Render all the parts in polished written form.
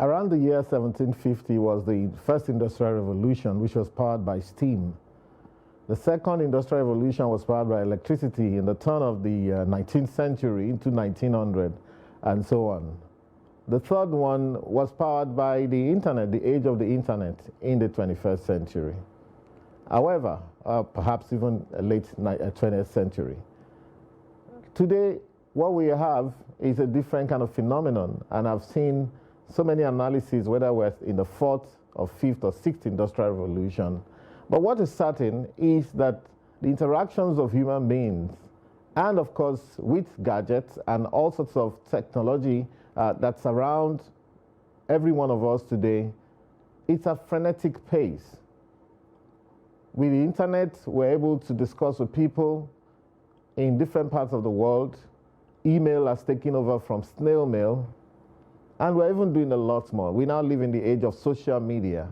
Around the year 1750 was the first industrial revolution, which was powered by steam. The second industrial revolution was powered by electricity in the turn of the 19th century into 1900 and so on. The third one was powered by the internet, the age of the internet in the 21st century. However, perhaps even late 20th century. Today, what we have is a different kind of phenomenon, and I've seen so many analyses, whether we're in the fourth or fifth or sixth industrial revolution. But what is certain is that the interactions of human beings, and of course with gadgets and all sorts of technology that surround every one of us today, it's a frenetic pace. With the internet, we're able to discuss with people in different parts of the world. Email has taken over from snail mail. And we're even doing a lot more. We now live in the age of social media.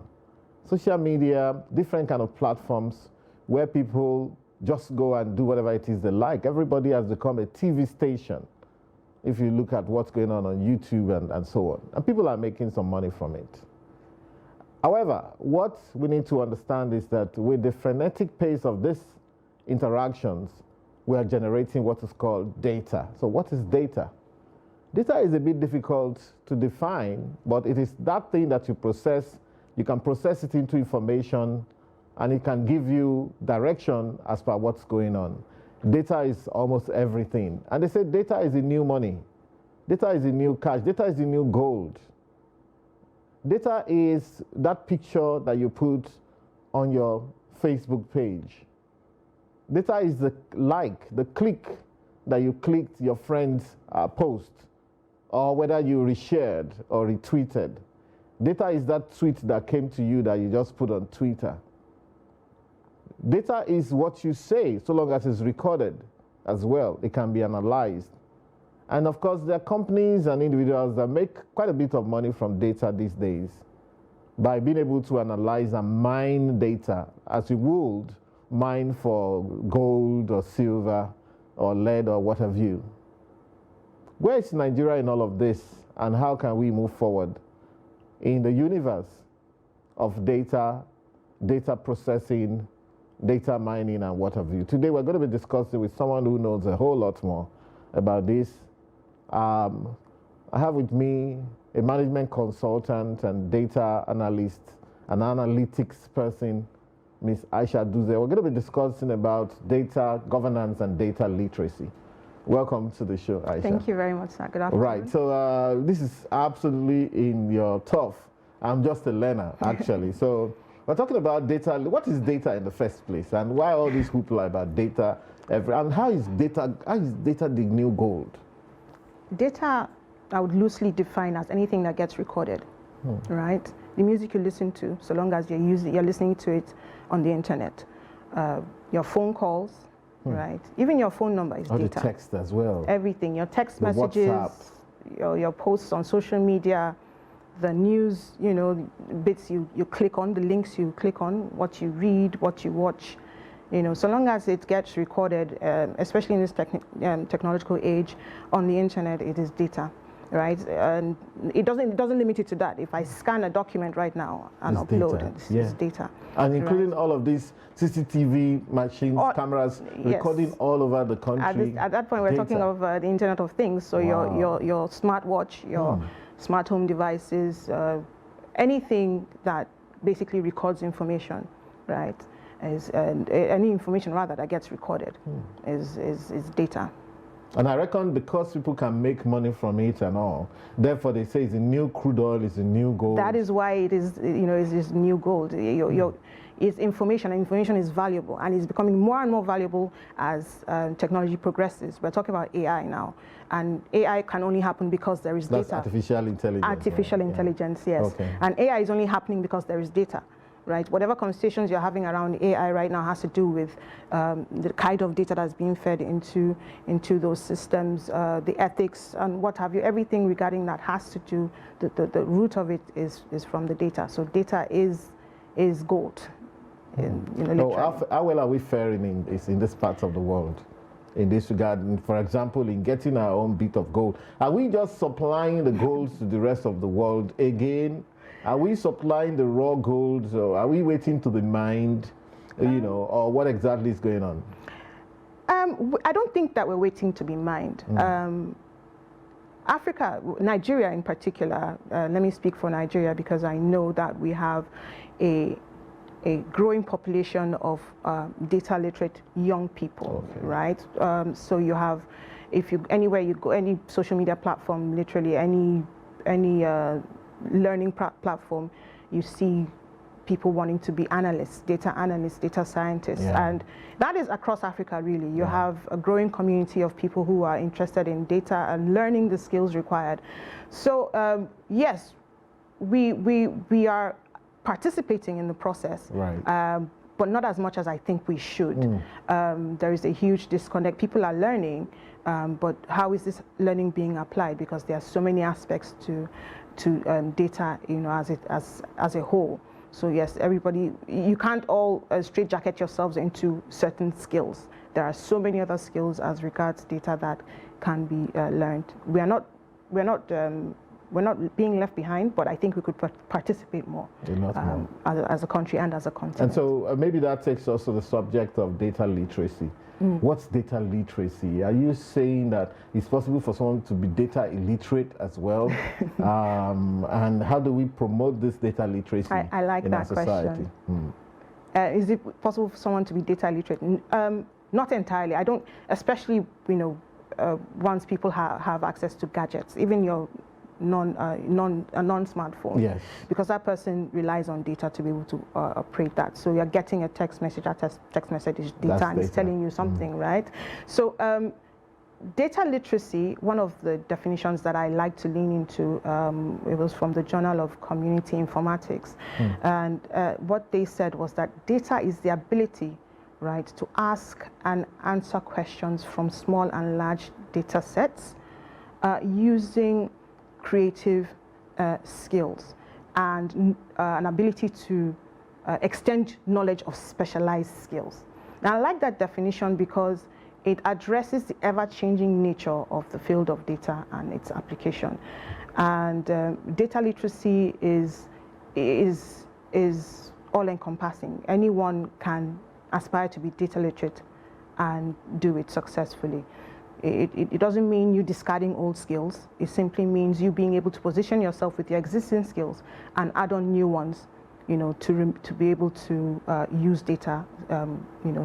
Social media, different kind of platforms where people just go and do whatever it is they like. Everybody has become a TV station if you look at what's going on YouTube and so on. And people are making some money from it. However, what we need to understand is that with the frenetic pace of these interactions, we are generating what is called data. So what is data? Data is a bit difficult to define, but it is that thing that you process. You can process it into information, and it can give you direction as per what's going on. Data is almost everything. And they say data is the new money. Data is the new cash. Data is the new gold. Data is that picture that you put on your Facebook page. Data is the click that you clicked your friend's post, or whether you reshared or retweeted. Data is that tweet that came to you that you just put on Twitter. Data is what you say, so long as it's recorded as well. It can be analyzed. And of course, there are companies and individuals that make quite a bit of money from data these days by being able to analyze and mine data as you would mine for gold or silver or lead or what have you. Where is Nigeria in all of this, and how can we move forward in the universe of data processing, data mining, and what have you? Today we're going to be discussing with someone who knows a whole lot more about this. I have with me a management consultant and data analyst, an analytics person, Ms. Aisha Duze. We're going to be discussing about data governance and data literacy. Welcome to the show, Aisha. Thank you very much, sir. Good afternoon. Right, so this is absolutely in your turf. I'm just a learner, actually. So we're talking about data. What is data in the first place, and why all these hoopla about data? And how is data the new gold? Data, I would loosely define as anything that gets recorded, right? The music you listen to, so long as you're listening to it on the internet, your phone calls. Right. Even your phone number is data. The text as well. Everything. Your text messages, your posts on social media, the news, bits you click on, the links you click on, what you read, what you watch. So long as it gets recorded, especially in this technological age, on the internet, it is data. Right, and it doesn't limit it to that. If I scan a document right now and upload it, it's data. And including all of these CCTV machines, cameras, recording all over the country. At that point, we're talking of the Internet of Things. So your smartwatch, your smart home devices, anything that basically records information, right? Any information rather that gets recorded is data. And I reckon because people can make money from it and all, therefore they say it's a new crude oil, it's a new gold. That is why it is, it's new gold. It's information, and information is valuable, and it's becoming more and more valuable as technology progresses. We're talking about AI now, and AI can only happen because there is data. That's artificial intelligence. Artificial intelligence, yes. Okay. And AI is only happening because there is data. Right, whatever conversations you're having around AI right now has to do with the kind of data that's being fed into those systems, the ethics and what have you. Everything regarding that has to do, the root of it is from the data. So data is gold. How well are we faring in this part of the world? in this regard? And for example, in getting our own bit of gold, are we just supplying the gold to the rest of the world again? Are we supplying the raw gold, or are we waiting to be mined, or what exactly is going on? I don't think that we're waiting to be mined. Africa, Nigeria in particular, let me speak for Nigeria because I know that we have a growing population of data literate young people, right? So you have, anywhere you go, any social media platform, literally any learning platform, you see people wanting to be analysts, data scientists, and that is across Africa really. You have a growing community of people who are interested in data and learning the skills required. So yes, we are participating in the process, but not as much as I think we should. There is a huge disconnect. People are learning, but how is this learning being applied? Because there are so many aspects to data, as a whole. So yes, everybody, you can't all straitjacket yourselves into certain skills. There are so many other skills as regards data that can be learned. We're not being left behind, but I think we could participate more, as a country and as a continent. And so maybe that takes us to the subject of data literacy. What's data literacy? Are you saying that it's possible for someone to be data illiterate as well? And how do we promote this data literacy I like in that our society? Question. Is it possible for someone to be data illiterate? Not entirely. I don't, especially once people have access to gadgets, even your non-smartphone, because that person relies on data to be able to operate that. So you're getting a text message, that text message is data, and it's telling you something, right? So data literacy, one of the definitions that I like to lean into, it was from the Journal of Community Informatics, and what they said was that data is the ability, right, to ask and answer questions from small and large data sets using creative skills and an ability to extend knowledge of specialized skills. Now, I like that definition because it addresses the ever-changing nature of the field of data and its application. And data literacy is all-encompassing. Anyone can aspire to be data literate and do it successfully. It doesn't mean you discarding old skills. It simply means you being able to position yourself with your existing skills and add on new ones, to be able to use data,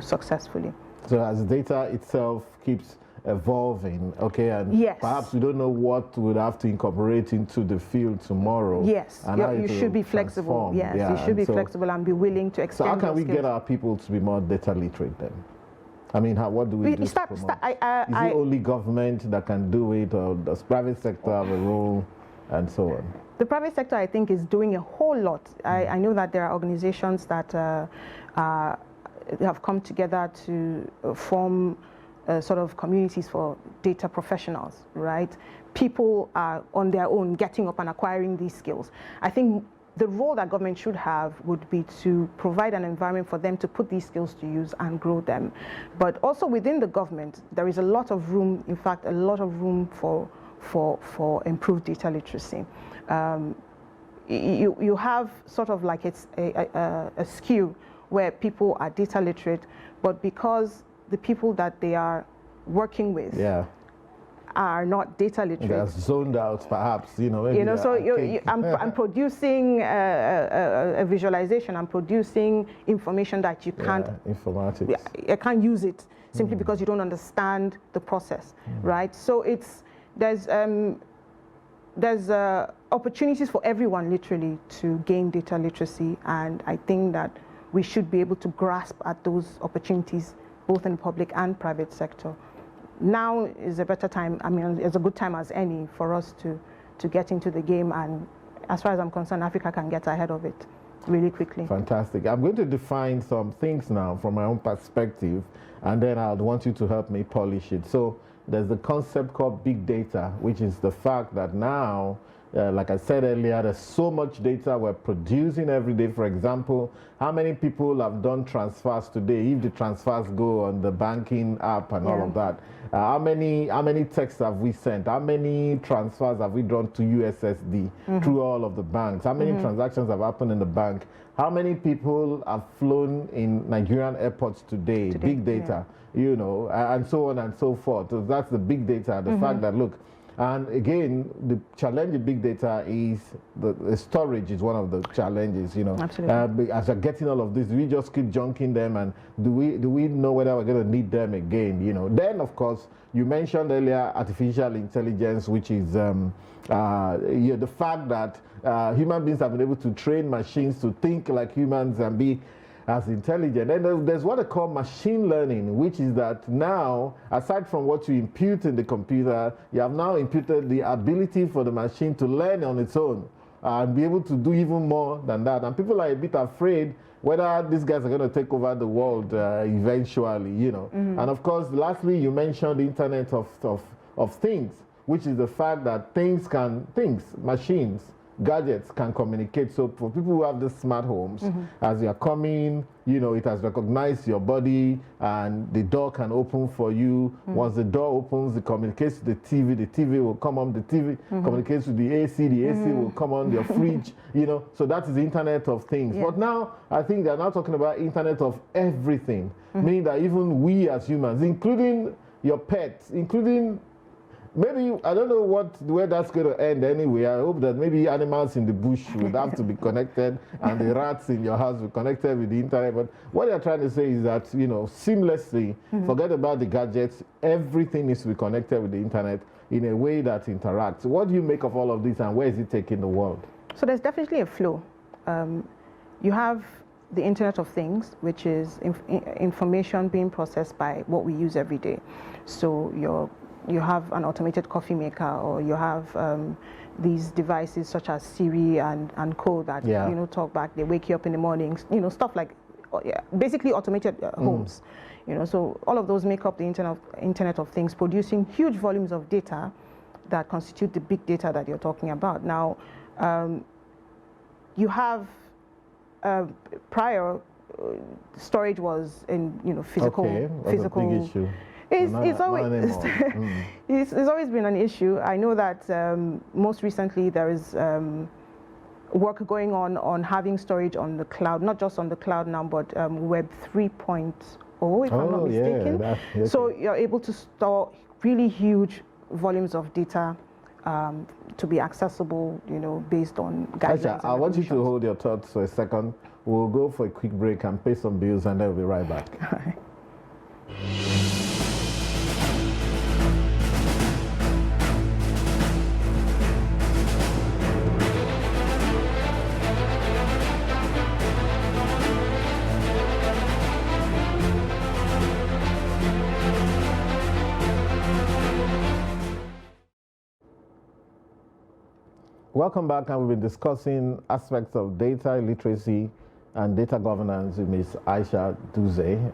successfully. So as data itself keeps evolving, and perhaps we don't know what we'll have to incorporate into the field tomorrow. Yes, you should be flexible. Yes, you should be flexible and be willing to extend. So how can we skills. Get our people to be more data literate then? I mean, what do we do to promote? Is it only government that can do it, or does private sector have a role, and so on? The private sector, I think, is doing a whole lot. I know that there are organizations that have come together to form sort of communities for data professionals, right? People are on their own getting up and acquiring these skills. I think the role that government should have would be to provide an environment for them to put these skills to use and grow them. But also within the government, there is a lot of room, in fact, a lot of room for improved data literacy. You have sort of like it's a skew where people are data literate, but because the people that they are working with are not data literate. They're zoned out, perhaps, so I'm producing a visualization. I'm producing information that you can't. Informatics. I can't use it simply because you don't understand the process, right? So there's opportunities for everyone, literally, to gain data literacy, and I think that we should be able to grasp at those opportunities, both in the public and private sector. Now is a better time, it's a good time as any for us to get into the game, and as far as I'm concerned, Africa can get ahead of it really quickly. Fantastic. I'm going to define some things now from my own perspective, and then I'd want you to help me polish it. So there's the concept called big data, which is the fact that now like I said earlier, there's so much data we're producing every day. For example, how many people have done transfers today if the transfers go on the banking app and all of that? How many texts have we sent? How many transfers have we done to USSD through all of the banks? How many transactions have happened in the bank? How many people have flown in Nigerian airports today? Big data, you know, and so on and so forth. So that's the big data, the fact that, look, and again, the challenge with big data is the storage is one of the challenges, you know. Absolutely. As we're getting all of this, we just keep junking them, and do we know whether we're going to need them again, you know? Then, of course, you mentioned earlier artificial intelligence, which is the fact that human beings have been able to train machines to think like humans and be as intelligent. And there's what I call machine learning, which is that now, aside from what you impute in the computer, you have now imputed the ability for the machine to learn on its own and be able to do even more than that. And people are a bit afraid whether these guys are going to take over the world eventually, you know. And of course, lastly, you mentioned the Internet of Things, which is the fact that machines, gadgets can communicate. So for people who have the smart homes, as you're coming, you know, it has recognized your body and the door can open for you. Once the door opens, it communicates to the TV will come on, the TV communicates to the AC will come on, your fridge, you know. So that is the Internet of Things. But now, I think they're now talking about Internet of Everything, meaning that even we as humans, including your pets, including maybe, I don't know where that's going to end anyway. I hope that maybe animals in the bush would have to be connected and the rats in your house will be connected with the internet. But what they're trying to say is that, you know, seamlessly, forget about the gadgets, everything needs to be connected with the internet in a way that interacts. What do you make of all of this and where is it taking the world? So there's definitely a flow. You have the Internet of Things, which is information being processed by what we use every day. So you have an automated coffee maker, or you have these devices such as Siri and Co that you know, talk back. They wake you up in the mornings, you know, stuff like basically automated homes. You know, so all of those make up the Internet of Things, producing huge volumes of data that constitute the big data that you're talking about. Now, you have prior storage was in, you know, physical. That's a big issue. It's always been an issue. I know that most recently there is work going on having storage on the cloud, not just on the cloud now, but Web 3.0, if I'm not mistaken. So you're able to store really huge volumes of data to be accessible, you know, based on guidelines. I want you to hold your thoughts for a second. We'll go for a quick break and pay some bills, and then we'll be right back. All right. Welcome back, and we've been discussing aspects of data literacy and data governance with Ms. Aisha Duze.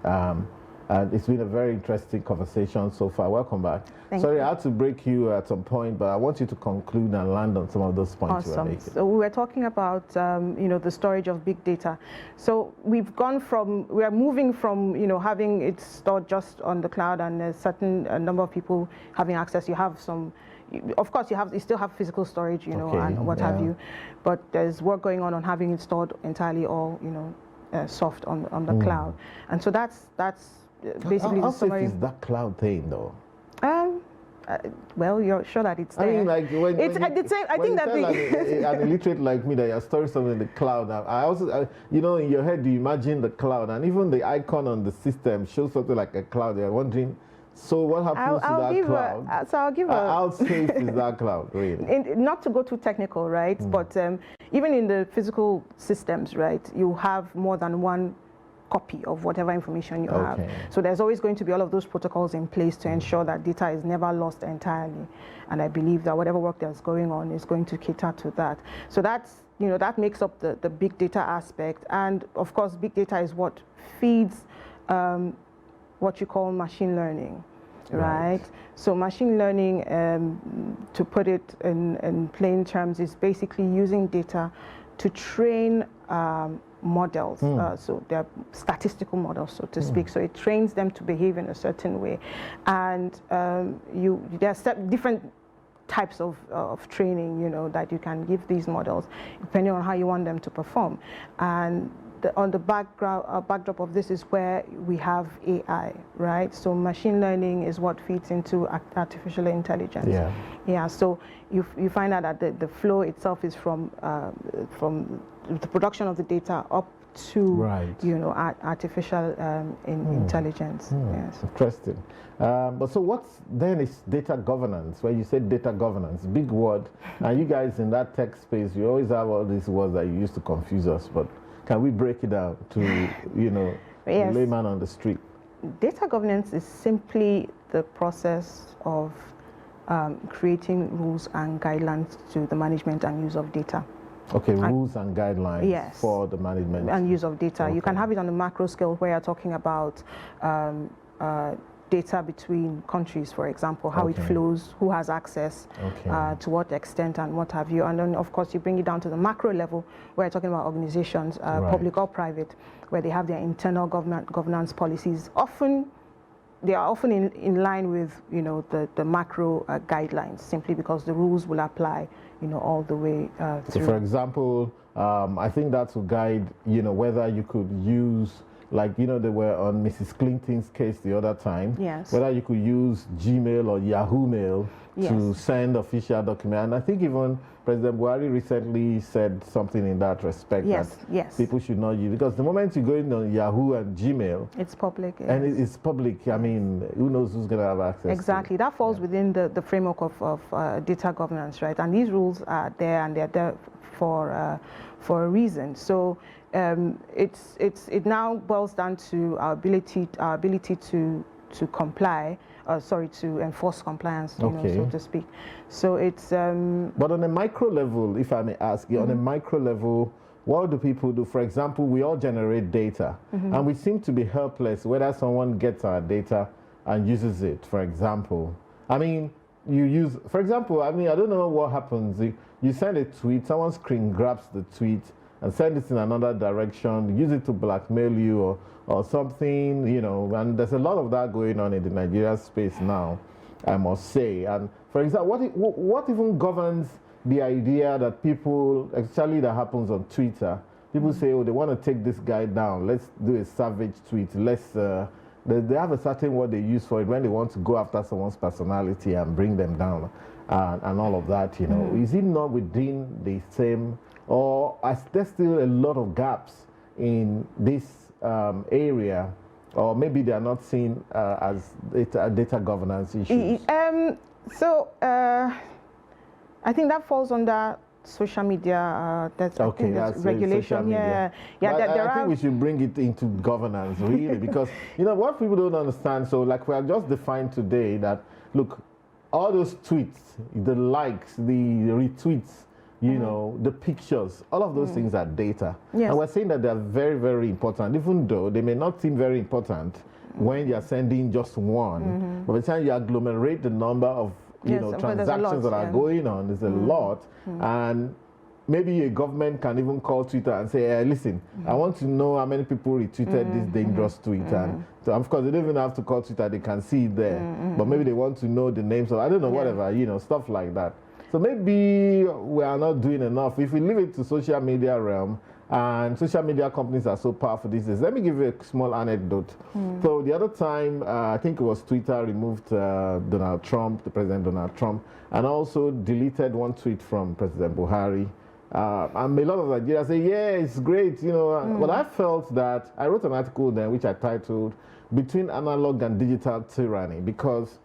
And it's been a very interesting conversation so far. Welcome back. Sorry, I had to break you at some point, but I want you to conclude and land on some of those points you were making. So we were talking about, you know, the storage of big data. So we are moving from, you know, having it stored just on the cloud and a certain number of people having access. You have some. Of course, you still have physical storage, you know, and what have you, but there's work going on having it stored entirely or, you know, soft on the cloud, and so that's basically how the summary. Safe is that cloud thing, though? Well, you're sure that it's there. I mean, like I think that an illiterate like me that you're storing something in the cloud. I also, you know, in your head you imagine the cloud, and even the icon on the system shows something like a cloud. You're wondering. So what happens to that cloud? I'll give how safe is that cloud, really? Not to go too technical, right? But even in the physical systems, right, you have more than one copy of whatever information you have. So there's always going to be all of those protocols in place to ensure that data is never lost entirely. And I believe that whatever work that's going on is going to cater to that. So that's, you know, that makes up the big data aspect. And of course, big data is what feeds what you call machine learning. right? So machine learning, to put it in plain terms, is basically using data to train models. So they're statistical models, so to speak. So it trains them to behave in a certain way. And there are different types of training, you know, that you can give these models depending on how you want them to perform. And on the backdrop of this is where we have AI, right? So machine learning is what feeds into artificial intelligence. Yeah. So you find out that the flow itself is from the production of the data up to you know, artificial intelligence. Yes. Interesting. But so what's then is data governance? Where you said data governance, big word, and you guys in that tech space, you always have all these words that you used to confuse us. But can we break it down to, you know, the layman on the street? Data governance is simply the process of creating rules and guidelines to the management and use of data. Okay, rules and guidelines for the management and use of data. You can have it on a macro scale where you're talking about data between countries, for example, how it flows, who has access, to what extent, and what have you. And then, of course, you bring it down to the macro level where you're talking about organizations, public or private, where they have their internal governance policies. They are often in line with, you know, the macro guidelines, simply because the rules will apply, you know, all the way through. So, for example, I think that will guide, you know, whether you could use, like, you know, they were on Mrs. Clinton's case the other time. Whether you could use Gmail or Yahoo Mail to send official documents. And I think even President Buhari recently said something in that respect that people should not use. Because the moment you go in on Yahoo and Gmail, it's public. And it's public. I mean, who knows who's going to have access Exactly. to it. That falls within the framework of data governance, right? And these rules are there, and they're there for a reason. So it now boils down to our ability to comply, to enforce compliance, you know, so to speak. So it's but on a micro level, if I may ask you, on a micro level, what do people do? For example, we all generate data, and we seem to be helpless whether someone gets our data and uses it. For example, I mean, you use, for example, I mean, I don't know what happens. You send a tweet, someone screen grabs the tweet and send it in another direction, use it to blackmail you or something, you know, and there's a lot of that going on in the Nigeria space now, I must say. And for example, what even governs the idea that people, actually that happens on Twitter, people say, oh, they want to take this guy down, let's do a savage tweet, they have a certain word they use for it when they want to go after someone's personality and bring them down and all of that, you know. Is it not within the same, or is there still a lot of gaps in this area, or maybe they are not seen as data governance issues? I think that falls under social media. That's regulation. I think we should bring it into governance, really, because you know what people don't understand. So, like we have just defined today that, look, all those tweets, the likes, the retweets, you know, the pictures, all of those things are data. And we're saying that they're very, very important, even though they may not seem very important when you're sending just one. But by the time you agglomerate the number of transactions that are going on, there's a lot. And maybe a government can even call Twitter and say, hey, listen, I want to know how many people retweeted this dangerous tweet. And so, of course, they don't even have to call Twitter, they can see it there. But maybe they want to know the names of, I don't know, whatever, you know, stuff like that. So maybe we are not doing enough. If we leave it to social media realm, and social media companies are so powerful these days. Let me give you a small anecdote. So the other time, I think it was Twitter removed Donald Trump, the President Donald Trump, and also deleted one tweet from President Buhari. And a lot of Nigerians say, yeah, it's great, you know. But I felt that, I wrote an article then which I titled, Between Analog and Digital Tyranny, because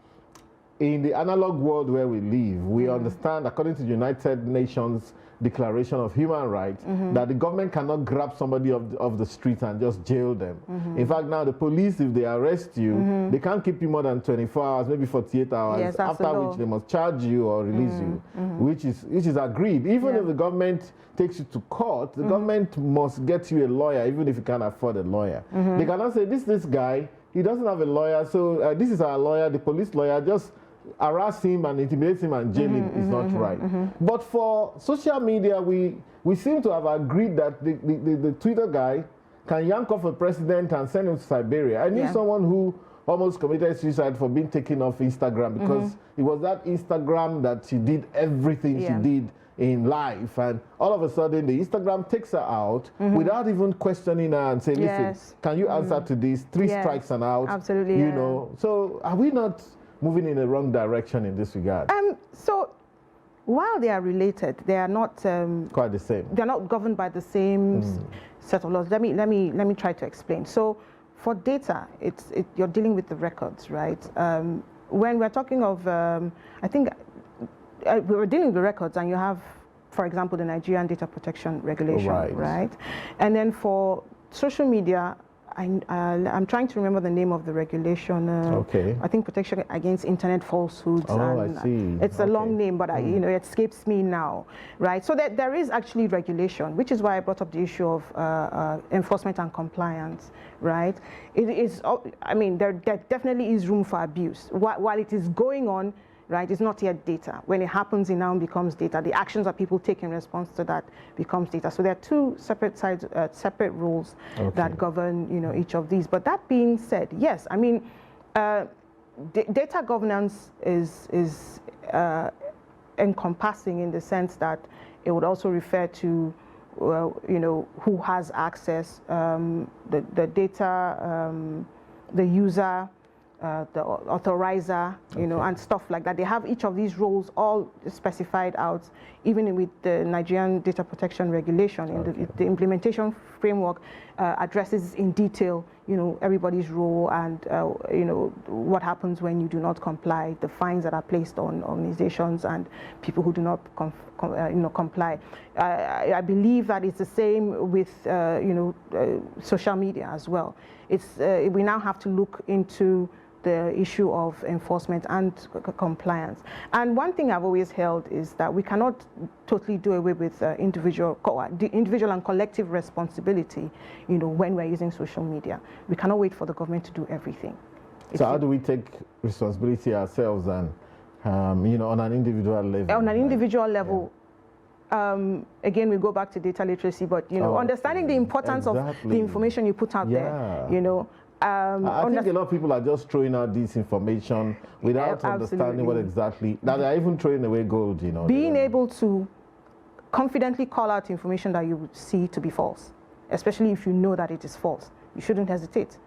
in the analog world where we live, we understand, according to the United Nations Declaration of Human Rights, that the government cannot grab somebody off the street and just jail them. In fact, now the police, if they arrest you, they can't keep you more than 24 hours, maybe 48 hours, after which they must charge you or release you, which is agreed. Even if the government takes you to court, the government must get you a lawyer, even if you can't afford a lawyer. They cannot say, this guy, he doesn't have a lawyer, so this is our lawyer, the police lawyer, just harass him and intimidate him and jail him is not right. But for social media, we seem to have agreed that the Twitter guy can yank off a president and send him to Siberia. I knew someone who almost committed suicide for being taken off Instagram because it was that Instagram that she did everything she did in life, and all of a sudden the Instagram takes her out without even questioning her and saying, listen, can you answer to this? 3 strikes and out. Absolutely. You know, so are we not moving in the wrong direction in this regard? So while they are related, they are not quite the same. They're not governed by the same set of laws. Let me try to explain. So for data, you're dealing with the records, right? When we're talking of, I think we were dealing with the records, and you have, for example, the Nigerian Data Protection Regulation, right? And then for social media, I'm trying to remember the name of the regulation. I think Protection Against Internet Falsehoods. I see. It's a long name, but you know, it escapes me now, right? So there is actually regulation, which is why I brought up the issue of enforcement and compliance, right? It is. I mean, there definitely is room for abuse while it is going on. Right, it's not yet data. When it happens, it now becomes data. The actions that people take in response to that becomes data. So there are 2 separate sides, separate rules that govern, you know, each of these. But that being said, yes, I mean, data governance is encompassing in the sense that it would also refer to, you know, who has access, the data, the user. The authorizer, you know, and stuff like that. They have each of these roles all specified out, even with the Nigerian Data Protection Regulation. In the implementation framework addresses in detail, you know, everybody's role and, you know, what happens when you do not comply, the fines that are placed on organizations and people who do not comply. I believe that it's the same with, you know, social media as well. We now have to look into the issue of enforcement and compliance. And one thing I've always held is that we cannot totally do away with individual and collective responsibility, you know, when we're using social media. We cannot wait for the government to do everything. So how do we take responsibility ourselves and, you know, on an individual level? On an individual level, again, we go back to data literacy, but, you know, understanding the importance of the information you put out there, you know. I think a lot of people are just throwing out this information without understanding what exactly, that they're even throwing away gold, you know. Being able to confidently call out information that you would see to be false, especially if you know that it is false. You shouldn't hesitate,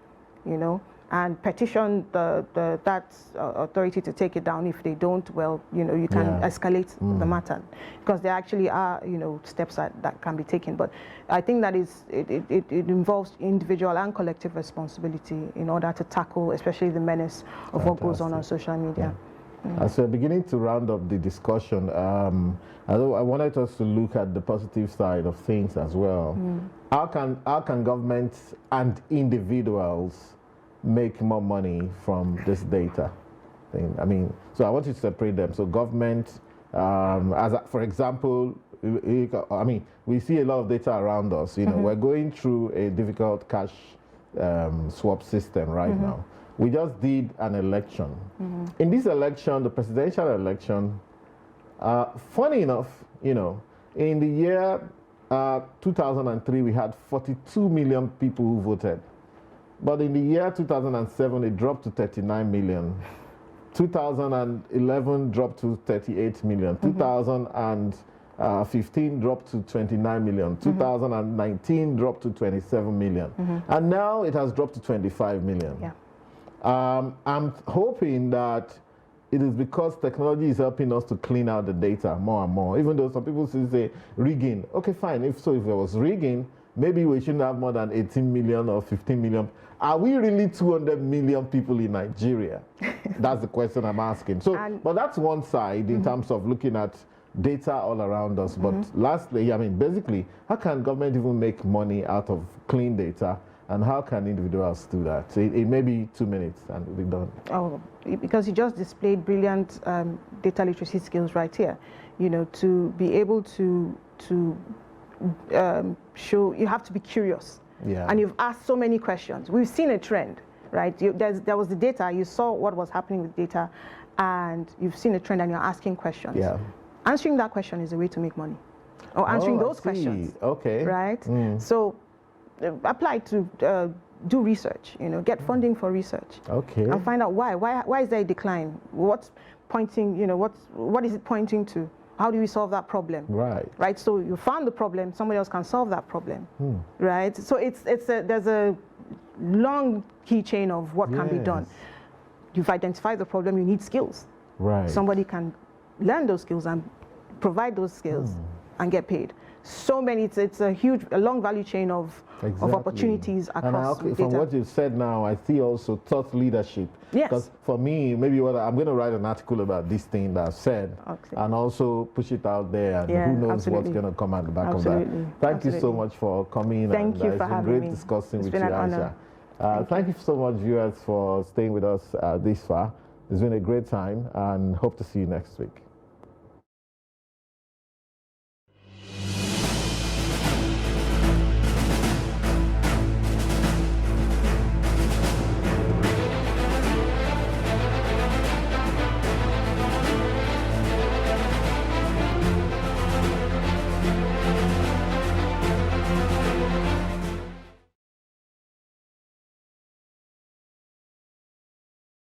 you know, and petition that authority to take it down. If they don't, well, you know, you can escalate the matter, because there actually are, you know, steps that can be taken. But I think that it involves individual and collective responsibility in order to tackle, especially the menace of what goes on social media. As we're beginning to round up the discussion, I wanted us to look at the positive side of things as well. How can governments and individuals make more money from this data thing? I mean, so I want you to separate them. So government, for example, I mean, we see a lot of data around us. You know, we're going through a difficult cash swap system right now. We just did an election. In this election, the presidential election, funny enough, you know, in the year 2003, we had 42 million people who voted. But in the year 2007, it dropped to 39 million. 2011 dropped to 38 million. 2015 dropped to 29 million. 2019 dropped to 27 million. And now it has dropped to 25 million. I'm hoping that it is because technology is helping us to clean out the data more and more. Even though some people say rigging. Okay, fine. If there was rigging, maybe we shouldn't have more than 18 million or 15 million. Are we really 200 million people in Nigeria? That's the question I'm asking. So, but that's one side in terms of looking at data all around us. But lastly, I mean, basically, how can government even make money out of clean data? And how can individuals do that? So it may be 2 minutes and we'll be done. Oh, because you just displayed brilliant data literacy skills right here. You know, to be able to show, you have to be curious. And you've asked so many questions. We've seen a trend. right? There was the data, you saw what was happening with data, and you've seen a trend and you're asking questions. Yeah. Answering that question is a way to make money. Or answering those questions. Okay. Right? So apply to do research, get funding for research. Okay. And find out why is there a decline? What's pointing, what is it pointing to? How do we solve that problem? Right. Right. So you found the problem, somebody else can solve that problem. Right. So there's a long key chain of what can be done. You've identified the problem, you need skills. Right. Somebody can learn those skills and provide those skills and get paid. So many, it's a long value chain of opportunities across and from what you've said now, I see also thought leadership. Yes. Because for me, maybe I'm going to write an article about this thing that I've said and also push it out there, and who knows what's going to come at the back of that. Thank you so much for coming. Thank you for having me. It's been great discussing with you, Aisha. Thank you so much, viewers, for staying with us this far. It's been a great time, and hope to see you next week.